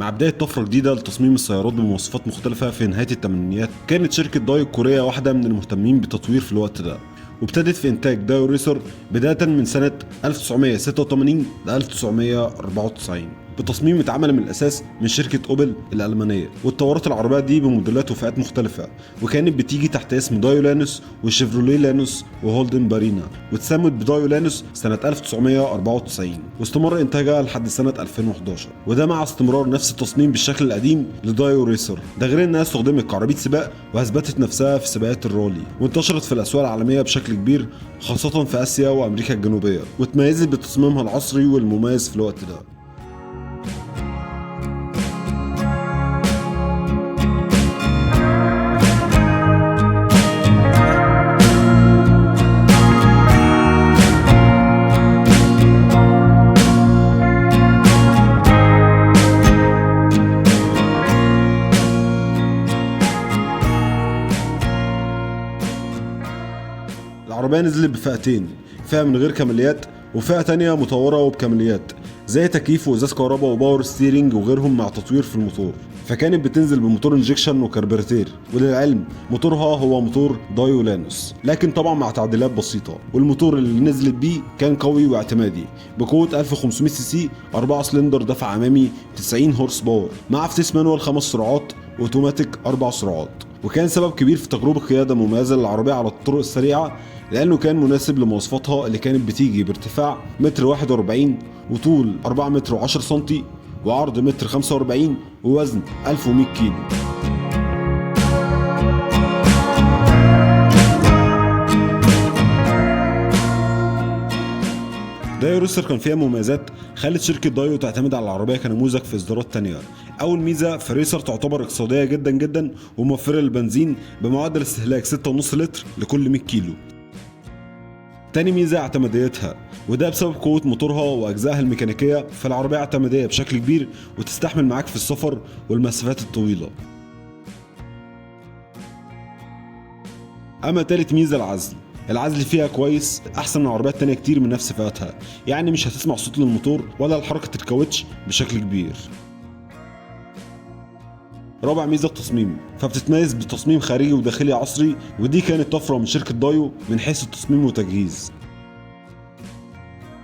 مع بداية طفرة جديدة لتصميم السيارات بمواصفات مختلفة في نهاية الثمانينيات، كانت شركة دايو الكورية واحدة من المهتمين بالتطوير في الوقت ده، وابتدت في إنتاج دايو ريسر بداية من سنة 1986 ل 1994 بتصميم اتعمل من الأساس من شركة أوبل الألمانية. واتطورت العربية دي بموديلات وفئات مختلفة، وكانت بتيجي تحت اسم دايو لانوس وشيفروليه لانوس وهولدن بارينا، واتسمت بدايو لانوس سنة 1994 واستمر إنتاجها لحد سنة 2011، وده مع استمرار نفس التصميم بالشكل القديم لدايو ريسر. ده غير إنها استخدمت كعربية سباق وأثبتت نفسها في سباقات الرالي، وانتشرت في الأسواق العالمية بشكل كبير خاصة في آسيا وأمريكا الجنوبية، وتميزت بتصميمها العصري والمميز في الوقت ده. العربية نزلت بفئتين، فئة من غير كماليات وفئة تانية مطورة وبكماليات زي تكييف وازاز كهرباء وباور ستيرنج وغيرهم مع تطوير في الموتور. فكانت بتنزل بموتور انجكشن وكربراتير، وللعلم موتورها هو موتور دايو لانوس، لكن طبعا مع تعديلات بسيطة. والموتور اللي نزلت بيه كان قوي واعتمادي بقوة 1500 سي سي، 4 سلندر دفع امامي 90 هورس باور، مع فتيس مانوال 5 سرعات واوتوماتيك 4 سرعات. وكان سبب كبير في تجربة قيادة مميزة للعربية على الطرق السريعة، لأنه كان مناسب لمواصفاتها اللي كانت بتيجي بارتفاع متر 41 وطول 4 متر و10 سنتي وعرض متر 45 ووزن 1100 كيلو. دايو ريسر كان فيها مميزات خلت شركة دايو تعتمد على العربية كنموذج في إصدارات تانية. أول ميزة، فريسر تعتبر اقتصادية جدا جدا وموفرة للبنزين بمعدل استهلاك 6.5 لتر لكل 100 كيلو. تاني ميزة اعتماديتها، وده بسبب قوة موتورها وأجزائها الميكانيكية، فالعربية اعتمادية بشكل كبير وتستحمل معاك في السفر والمسافات الطويلة. أما تالت ميزة، العزل فيها كويس، أحسن من العربيات التانية كتير من نفس فئتها، يعني مش هتسمع صوت للموتور ولا حركة الكاوتش بشكل كبير. رابع ميزة التصميم، فبتتميز بتصميم خارجي وداخلي عصري، ودي كانت طفرة من شركة دايو من حيث التصميم والتجهيز.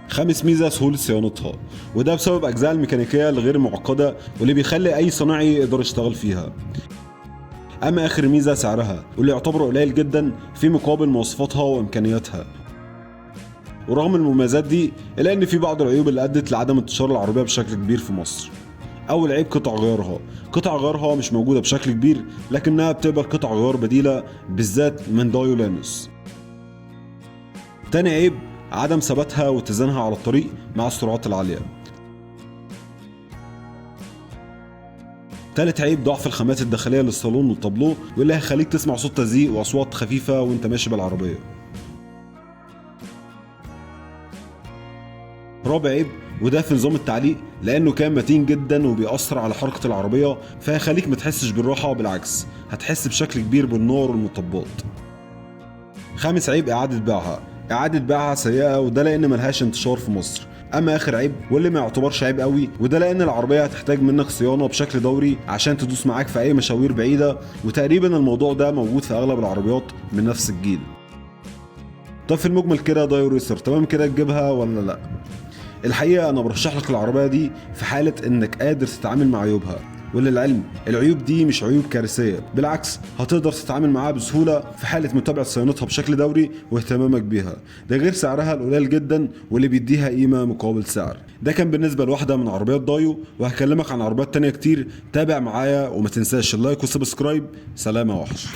خامس ميزة سهولة صيانتها، وده بسبب أجزاء الميكانيكية الغير معقدة واللي بيخلي أي صناعي يقدر يشتغل فيها. أما آخر ميزة سعرها، واللي يعتبر قليل جدا في مقابل مواصفاتها وإمكانياتها. ورغم المميزات دي إلا إن في بعض العيوب اللي أدت لعدم انتشار العربية بشكل كبير في مصر. أول عيب قطع غيارها مش موجودة بشكل كبير، لكنها بتقبل قطع غيار بديلة بالذات من دايو لانوس. تاني عيب، عدم ثباتها واتزانها على الطريق مع السرعات العالية. تالت عيب، ضعف الخامات الداخلية للصالون والطابلو، واللي هيخليك تسمع صوت تزييق وأصوات خفيفة وانت ماشي بالعربية. رابع عيب، وده في نظام التعليق، لانه كان متين جدا وبيأثر على حركة العربية، فهيخليك ما تحسش بالراحة، بالعكس هتحس بشكل كبير بالنار والمطبات. خامس عيب، اعادة بيعها سيئة، وده لان ملهاش انتشار في مصر. اما اخر عيب، واللي ما يعتبرش عيب قوي، وده لان العربية هتحتاج منك صيانة بشكل دوري عشان تدوس معاك في اي مشاوير بعيدة، وتقريبا الموضوع ده موجود في اغلب العربيات من نفس الجيل. طب في المجمل كده دايو ريسر تمام كده تجيبها ولا لا؟ الحقيقة أنا برشح لك العربية دي في حالة إنك قادر تتعامل مع عيوبها، وللعلم العيوب دي مش عيوب كارثية، بالعكس هتقدر تتعامل معاها بسهولة في حالة متابعة صيانتها بشكل دوري واهتمامك بيها. ده غير سعرها القليل جدا واللي بيديها قيمة مقابل سعر. ده كان بالنسبة لواحدة من عربيات دايو، وهكلمك عن عربيات تانية كتير. تابع معايا وما تنساش اللايك والسبسكرايب. سلام يا وحش.